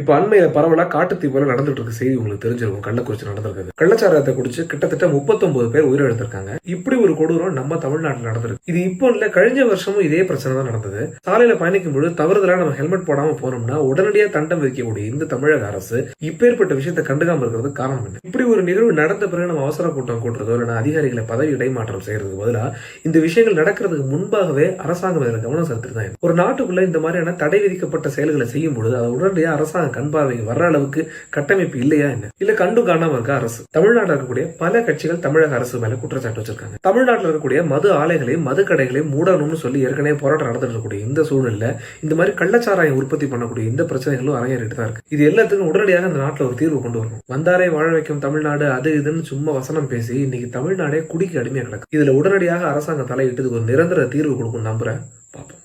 இப்ப அண்மையில பரவலா காட்டுத்தீ போல நடந்துட்டு இருக்க செய்தி உங்களுக்கு தெரிஞ்சிருக்கும். கள்ளக்குறிச்சி நடந்திருக்குது. கள்ளச்சாராயத்தை குடிச்சு கிட்டத்தட்ட 39 பேர் உயிரிழந்திருக்காங்க. இப்படி ஒரு கொடூரம் நம்ம தமிழ்நாட்டில் நடந்திருக்கு. இது இப்போ இல்ல, கழிஞ்ச வருஷமும் இதே பிரச்சனை தான் நடந்தது. சாலையில பயணிக்கும் பொழுது தவறுதலா நம்ம ஹெல்மெட் போடாம போனோம்னா உடனடியா தண்டம் விதிக்கக்கூடிய இந்த தமிழக அரசு இப்பேற்பட்ட விஷயத்தை கண்டுக்காம இருக்கிறது காரணம் என்ன? இப்படி ஒரு நிகழ்வு நடந்த பிறகு நம்ம அவசர கூட்டம் கூட்டுறதோ இல்லைன்னா அதிகாரிகளை பதவி இடைமாற்றம் செய்யறதுக்கு பதிலா இந்த விஷயங்கள் நடக்கிறதுக்கு முன்பாகவே அரசாங்கம் இதில் கவனம் செலுத்திருந்தாங்க. ஒரு நாட்டுக்குள்ள இந்த மாதிரியான தடை விதிக்கப்பட்ட செயல்களை செய்யும் பொழுது அதை உடனடியாக அரசாங்கம் கண் பார்வைக்கு வர்ற அளவுக்கு கட்டமைப்பு இல்லையா என்ன? இல்ல கண்டு காணாம இருக்க அரசு? தமிழ்நாட்டில் இருக்கக்கூடிய பல கட்சிகள் தமிழக அரசு மேல குற்றச்சாட்டு வச்சிருக்காங்க. தமிழ்நாட்டில் இருக்கக்கூடிய மது ஆலைகளையும் மது கடைகளையும் மூடணும்னு சொல்லி ஏற்கனவே போராட்டம் நடந்துட்டு இருக்கக்கூடிய இந்த சூழ்நிலை இந்த மாதிரி கள்ளச்சாராயம் உற்பத்தி பண்ணக்கூடிய இந்த பிரச்சனைகளும் அரங்கேறிட்டு தான் இருக்கு. இது எல்லாத்துக்கும் உடனடியாக இந்த நாட்டில் ஒரு தீர்வு கொண்டு வரணும். வந்தாரை வாழ வைக்கும் தமிழ்நாடு அது இதுன்னு சும்மா வசனம் பேசி இன்னைக்கு தமிழ்நாடே குடிக்கு அடிமையா கிடக்கு. இதுல உடனடியாக அரசாங்கம் தலையிட்டு ஒரு நிரந்தர தீர்வு கொடுக்கும் நம்புறேன். பார்ப்போம்.